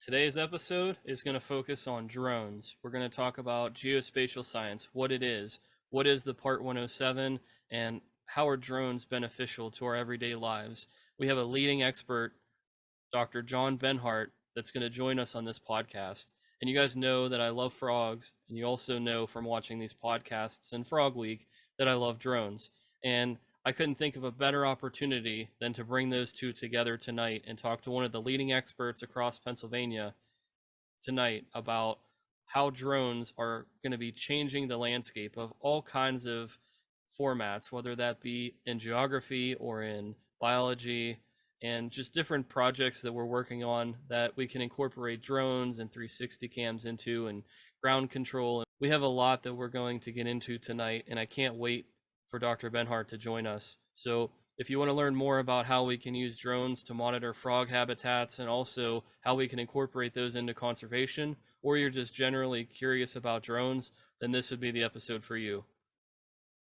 Today's episode is going to focus on drones. We're going to talk about geospatial science, what it is, what is the Part 107, and how are drones beneficial to our everyday lives. We have a leading expert, Dr. John Benhart, that's going to join us on this podcast. And you guys know that I love frogs, and you also know from watching these podcasts and Frog Week that I love drones. And I couldn't think of a better opportunity than to bring those two together tonight and talk to one of the leading experts across Pennsylvania tonight about how drones are going to be changing the landscape of all kinds of formats, whether that be in geography or in biology, and just different projects that we're working on that we can incorporate drones and 360 cams into and ground control. We have a lot that we're going to get into tonight, and I can't wait for Dr. Benhart to join us. So if you want to learn more about how we can use drones to monitor frog habitats and also how we can incorporate those into conservation, or you're just generally curious about drones, then this would be the episode for you.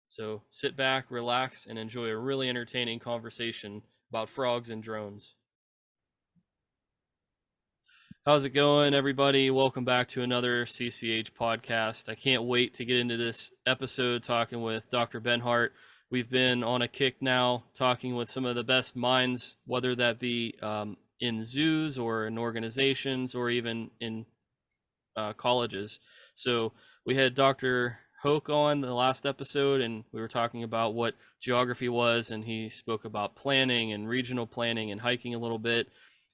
So sit back, relax, and enjoy a really entertaining conversation about frogs and drones. How's it going, everybody? Welcome back to another CCH podcast. I can't wait to get into this episode talking with Dr. Benhart. We've been on a kick now talking with some of the best minds, whether that be in zoos or in organizations or even in colleges. So we had Dr. Hoke on the last episode, and we were talking about what geography was, and he spoke about planning and regional planning and hiking a little bit.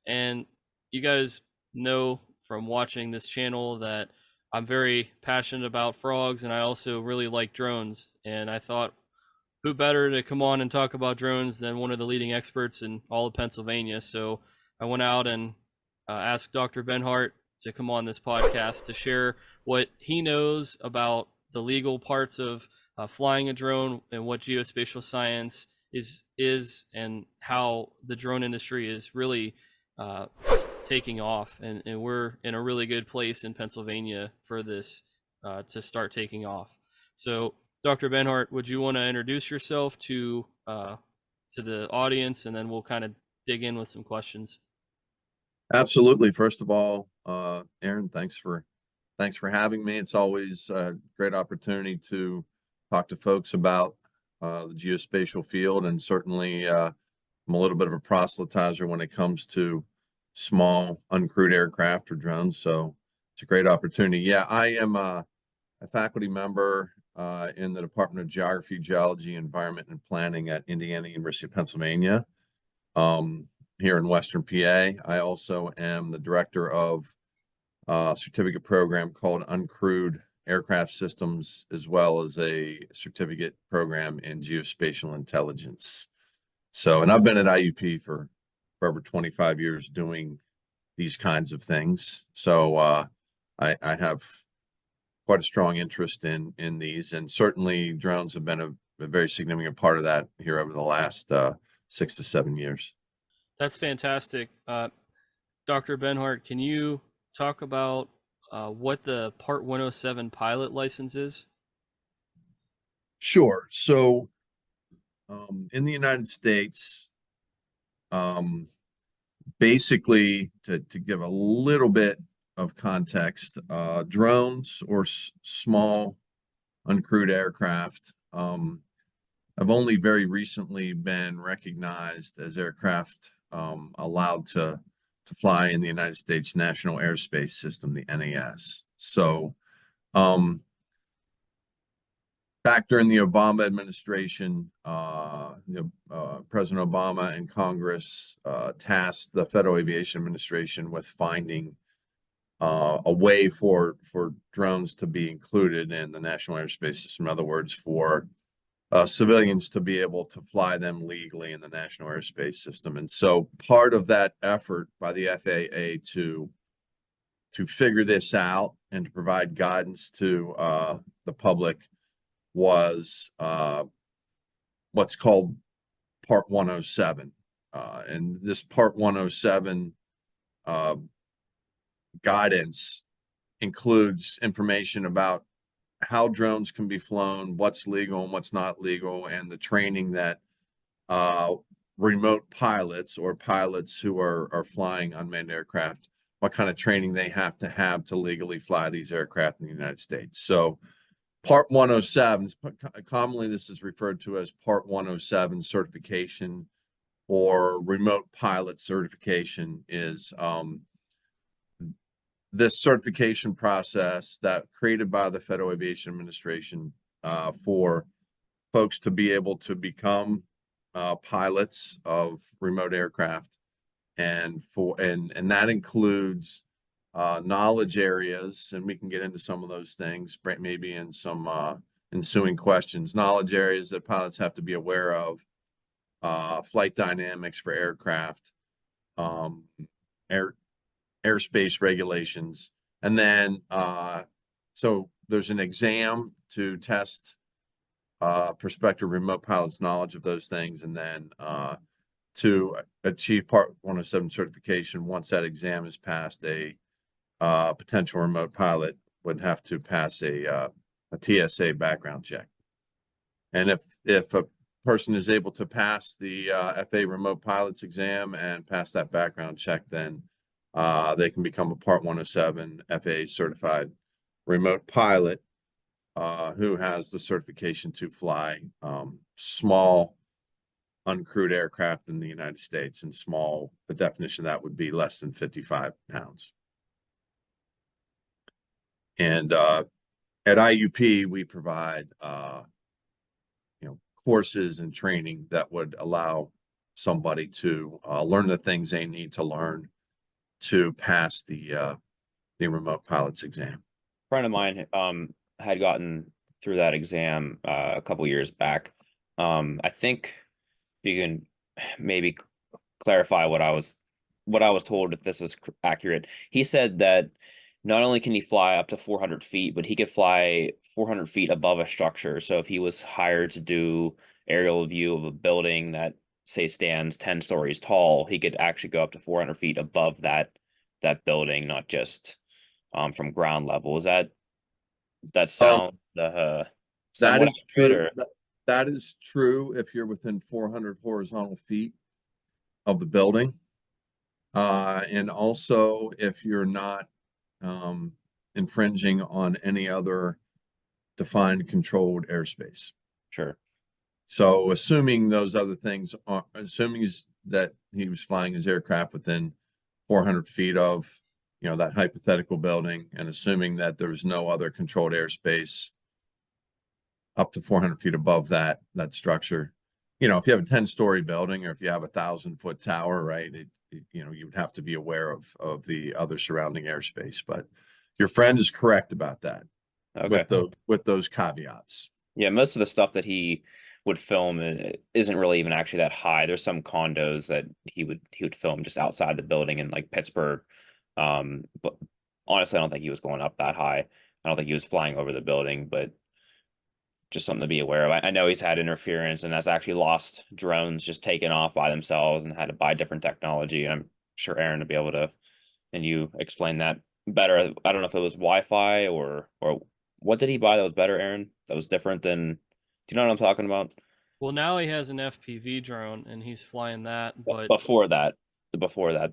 And you guys know from watching this channel that I'm very passionate about frogs, and I also really like drones. And I thought, who better to come on and talk about drones than one of the leading experts in all of Pennsylvania? So I went out and asked Dr. Benhart to come on this podcast to share what he knows about the legal parts of flying a drone and what geospatial science is and how the drone industry is really taking off. And we're in a really good place in Pennsylvania for this to start taking off. So Dr. Benhart, would you want to introduce yourself to the audience, and then we'll kind of dig in with some questions? Absolutely. First of all, Aaron, thanks for having me. It's always a great opportunity to talk to folks about the geospatial field, and certainly I'm a little bit of a proselytizer when it comes to small uncrewed aircraft or drones. So it's a great opportunity. Yeah, I am a faculty member in the Department of Geography, Geology, Environment, and Planning at Indiana University of Pennsylvania. Here in Western PA. I also am the director of a certificate program called Uncrewed Aircraft Systems, as well as a certificate program in geospatial intelligence. So, and I've been at IUP for over 25 years doing these kinds of things. So I have quite a strong interest in these, and certainly drones have been a very significant part of that here over the last 6 to 7 years. That's fantastic. Dr. Benhart, can you talk about what the Part 107 pilot license is? Sure. So in the United States, basically, to give a little bit of context, drones or small uncrewed aircraft have only very recently been recognized as aircraft allowed to fly in the United States National Airspace System, the NAS. So back during the Obama administration, President Obama and Congress tasked the Federal Aviation Administration with finding a way for drones to be included in the National Airspace System. In other words, for civilians to be able to fly them legally in the National Airspace System. And so part of that effort by the FAA to figure this out and to provide guidance to the public was what's called Part 107. And this Part 107 guidance includes information about how drones can be flown, what's legal and what's not legal, and the training that remote pilots or pilots who are flying unmanned aircraft what kind of training they have to legally fly these aircraft in the United States. So Part 107, commonly this is referred to as Part 107 certification or remote pilot certification, is this certification process that created by the Federal Aviation Administration for folks to be able to become pilots of remote aircraft, and that includes knowledge areas, and we can get into some of those things maybe in some ensuing questions. Knowledge areas that pilots have to be aware of: flight dynamics for aircraft, airspace regulations, and then so there's an exam to test prospective remote pilots' knowledge of those things, and then to achieve Part 107 certification, once that exam is passed, a potential remote pilot would have to pass a TSA background check. And if a person is able to pass the FAA remote pilots exam and pass that background check, then they can become a Part 107 FAA certified remote pilot who has the certification to fly small uncrewed aircraft in the United States. And small, the definition of that would be less than 55 pounds. And at IUP, we provide courses and training that would allow somebody to learn the things they need to learn to pass the remote pilot's exam. A friend of mine had gotten through that exam a couple years back. I think you can maybe clarify what I was told, if this is accurate. He said that not only can he fly up to 400 feet, but he could fly 400 feet above a structure. So if he was hired to do aerial view of a building that, say, stands 10 stories tall, he could actually go up to 400 feet above that building, not just from ground level. Is that sound That somewhat is accurate, true. That is true if you're within 400 horizontal feet of the building. And also if you're not infringing on any other defined controlled airspace. Sure. So assuming those other things are, assuming that he was flying his aircraft within 400 feet of, that hypothetical building, and assuming that there's no other controlled airspace up to 400 feet above that structure, if you have a 10-story building, or if you have 1,000-foot tower, right, you would have to be aware of the other surrounding airspace. But your friend is correct about that. Okay. With those caveats. Yeah, most of the stuff that he would film isn't really even actually that high. There's some condos that he would film just outside the building in like Pittsburgh. But honestly, I don't think he was going up that high. I don't think he was flying over the building, but just something to be aware of. I know he's had interference and has actually lost drones just taken off by themselves and had to buy different technology. And I'm sure Aaron will be able to, and you explain that better. I don't know if it was Wi-Fi or what did he buy that was better, Aaron? That was different than, do you know what I'm talking about? Well, now he has an FPV drone and he's flying that, but Before that.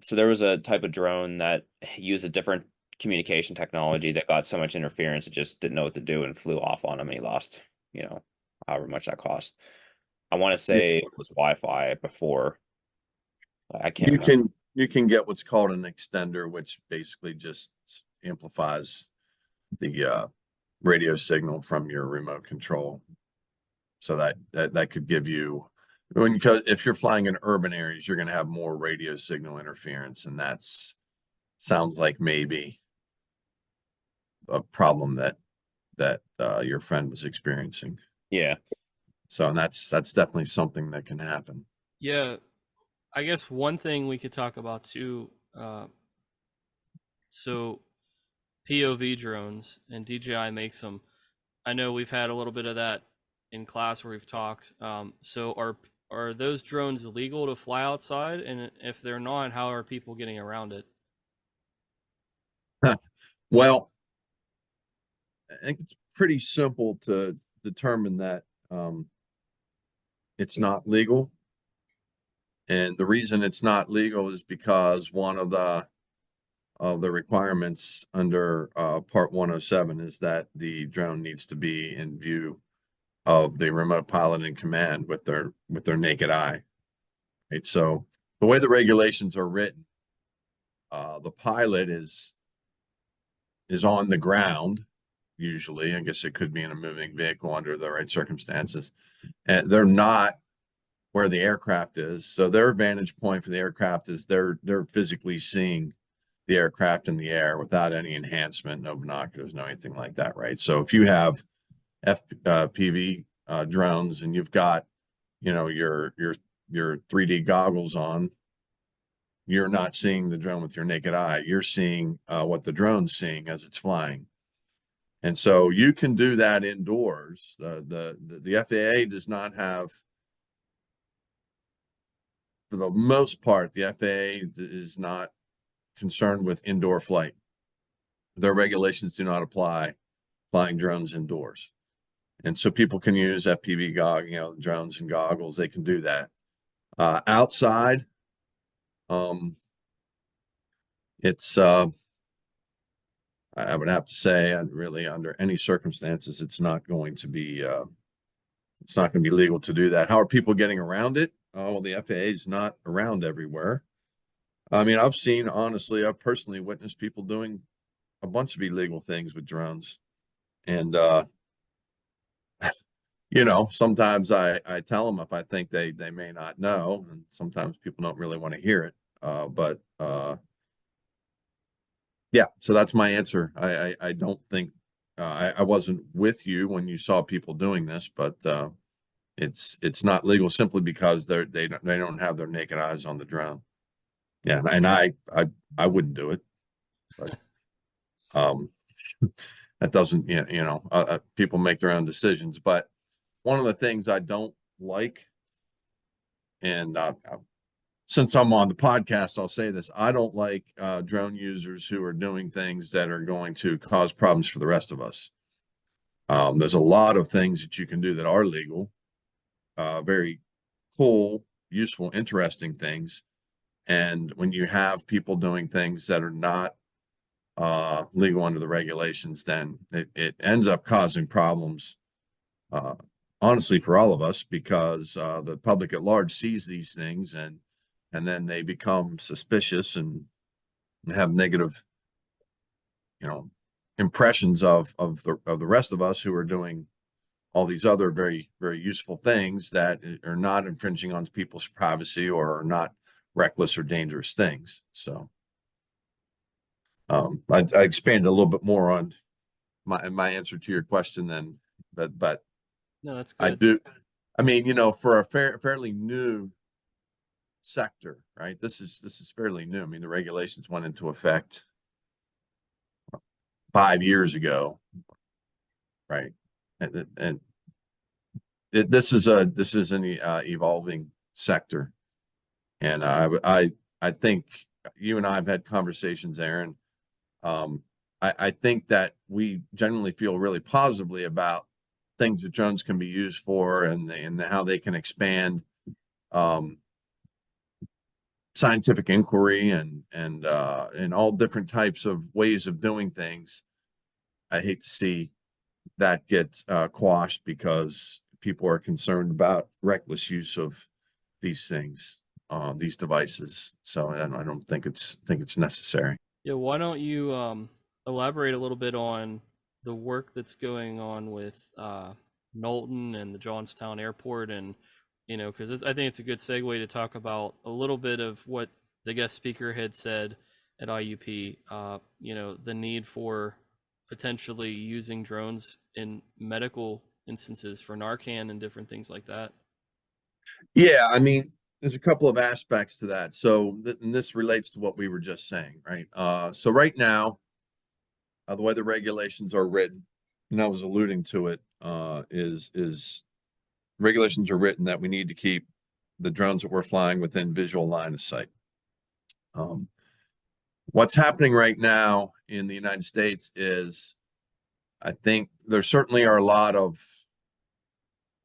So there was a type of drone that used a different communication technology that got so much interference it just didn't know what to do and flew off on him, and he lost, however much that cost. I want to say it was Wi-Fi before. I can't remember. You can get what's called an extender, which basically just amplifies the radio signal from your remote control. So that could give you, because if you're flying in urban areas, you're going to have more radio signal interference, and that's sounds like maybe a problem that your friend was experiencing. Yeah. So that's definitely something that can happen. yeah, I guess one thing we could talk about too. So POV drones, and DJI makes them. I know we've had a little bit of that in class where we've talked. So are those drones illegal to fly outside? And if they're not, how are people getting around it? Well, I think it's pretty simple to determine that it's not legal. And the reason it's not legal is because one of the of the requirements under Part 107 is that the drone needs to be in view of the remote pilot in command with their naked eye. Right. So the way the regulations are written, the pilot is on the ground. Usually, I guess it could be in a moving vehicle under the right circumstances, and they're not where the aircraft is. So their vantage point for the aircraft is they're physically seeing the aircraft in the air without any enhancement, no binoculars, no anything like that, right? So if you have FPV drones and you've got, your 3D goggles on, you're not seeing the drone with your naked eye. You're seeing what the drone's seeing as it's flying. And so you can do that indoors. The FAA does not have, for the most part, the FAA is not concerned with indoor flight. Their regulations do not apply flying drones indoors. And so people can use FPV drones and goggles. They can do that. Outside, it's I would have to say, really, under any circumstances, it's not going to be legal to do that. How are people getting around it? Oh, well, the FAA is not around everywhere. I mean, I've personally witnessed people doing a bunch of illegal things with drones. And, sometimes I tell them if I think they may not know, and sometimes people don't really want to hear it. But yeah, so that's my answer. I don't think I wasn't with you when you saw people doing this, but it's not legal simply because they don't have their naked eyes on the drone. Yeah, and I wouldn't do it, but that doesn't, people make their own decisions. But one of the things I don't like, and since I'm on the podcast, I'll say this: I don't like drone users who are doing things that are going to cause problems for the rest of us. There's a lot of things that you can do that are legal, very cool, useful, interesting things. And when you have people doing things that are not legal under the regulations, then it ends up causing problems, honestly, for all of us, because the public at large sees these things and then they become suspicious and have negative, impressions of the rest of us who are doing all these other very, very useful things that are not infringing on people's privacy or are not reckless or dangerous things. So I expanded a little bit more on my answer to your question then, but No, that's I good. do. I mean, for a fairly new sector, right? This is fairly new. I mean, the regulations went into effect 5 years ago, right? And this is an evolving sector, and I think you and I have had conversations, Aaron. I think that we generally feel really positively about things that drones can be used for, and how they can expand scientific inquiry and all different types of ways of doing things. I hate to see that get quashed because people are concerned about reckless use of these things, these devices. So I don't think it's necessary. Yeah, why don't you elaborate a little bit on the work that's going on with Knowlton and the Johnstown Airport, and because I think it's a good segue to talk about a little bit of what the guest speaker had said at IUP. The need for potentially using drones in medical instances for Narcan and different things like that. Yeah, I mean, there's a couple of aspects to that. So and this relates to what we were just saying, right? So right now, the way the regulations are written, and I was alluding to it, is regulations are written that we need to keep the drones that we're flying within visual line of sight. What's happening right now in the United States is, I think there certainly are a lot of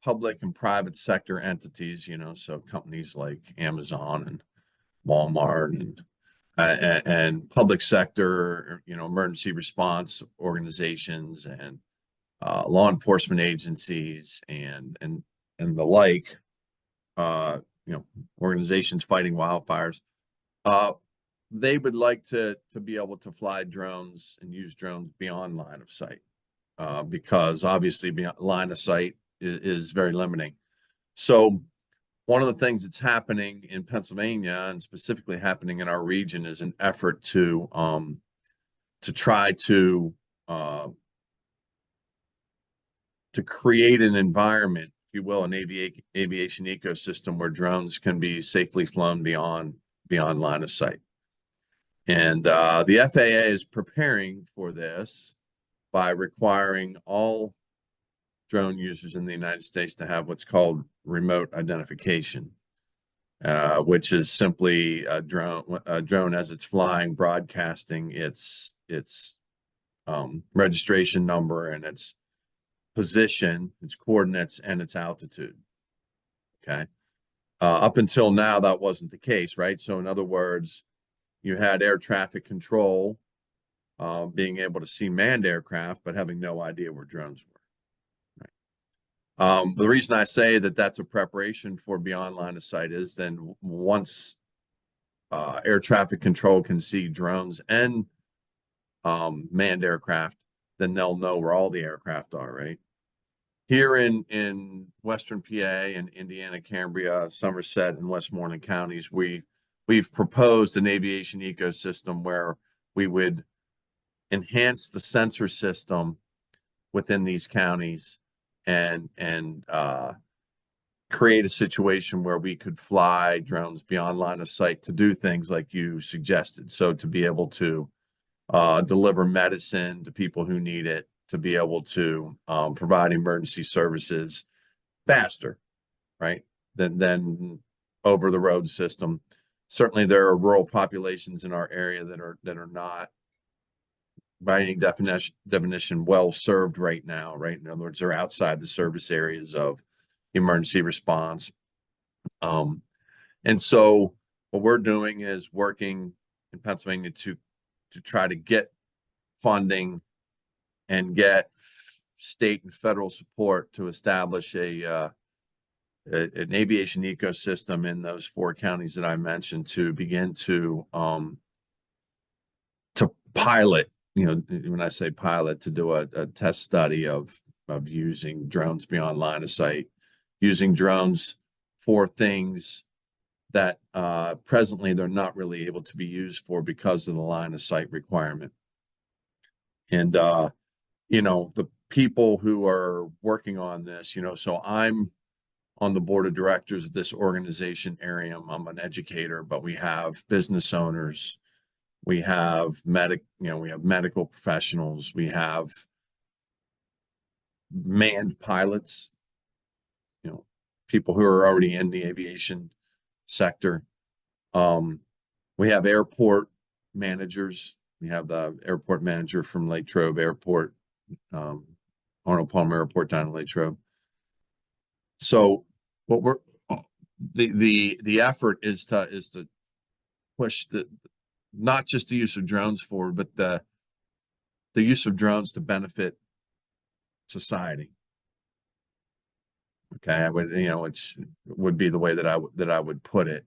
public and private sector entities, so companies like Amazon and Walmart and and public sector, emergency response organizations and law enforcement agencies and the like, organizations fighting wildfires. They would like to be able to fly drones and use drones beyond line of sight, because obviously beyond line of sight is very limiting. So one of the things that's happening in Pennsylvania and specifically happening in our region is an effort to try to create an environment, if you will, an aviation ecosystem where drones can be safely flown beyond line of sight. And the FAA is preparing for this by requiring all drone users in the United States to have what's called remote identification, which is simply a drone as it's flying, broadcasting its registration number and its position, its coordinates, and its altitude. Okay. Up until now, that wasn't the case, right? So in other words, you had air traffic control being able to see manned aircraft, but having no idea where drones were. Right? The reason I say that that's a preparation for beyond line of sight is then once air traffic control can see drones and manned aircraft, then they'll know where all the aircraft are, right? Here in Western PA and Indiana, Cambria, Somerset, and Westmoreland counties, we've proposed an aviation ecosystem where we would enhance the sensor system within these counties and create a situation where we could fly drones beyond line of sight to do things like you suggested. So to be able to deliver medicine to people who need it, to be able to provide emergency services faster, right, than over the road system. Certainly there are rural populations in our area that are not by any definition well served right now, right? In other words, they're outside the service areas of emergency response. And so what we're doing is working in Pennsylvania to try to get funding and get state and federal support to establish an aviation ecosystem in those 4 counties that I mentioned to begin to pilot, when I say pilot, to do a test study of using drones beyond line of sight, using drones for things that presently they're not really able to be used for because of the line of sight requirement. And the people who are working on this, so I'm on the board of directors of this organization, Arium. I'm an educator, but we have business owners, we have we have medical professionals, we have manned pilots, people who are already in the aviation sector. We have airport managers. We have the airport manager from Latrobe Airport, Arnold Palmer Airport down in Latrobe. So what the effort is to push not just the use of drones forward, but the use of drones to benefit society. Okay, I would, it would be the way that I would put it.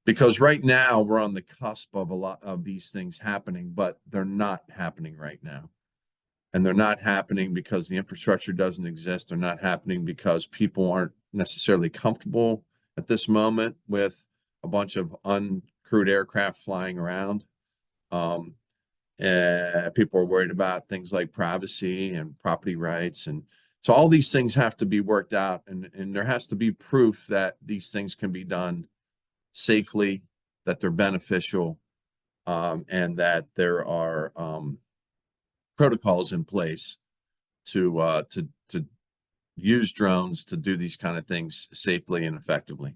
Because right now we're on the cusp of a lot of these things happening, but they're not happening right now. And they're not happening because the infrastructure doesn't exist. They're not happening because people aren't necessarily comfortable at this moment with a bunch of uncrewed aircraft flying around. People are worried about things like privacy and property rights. And so all these things have to be worked out. And there has to be proof that these things can be done safely, that they're beneficial, and that there are protocols in place to use drones to do these kind of things safely and effectively.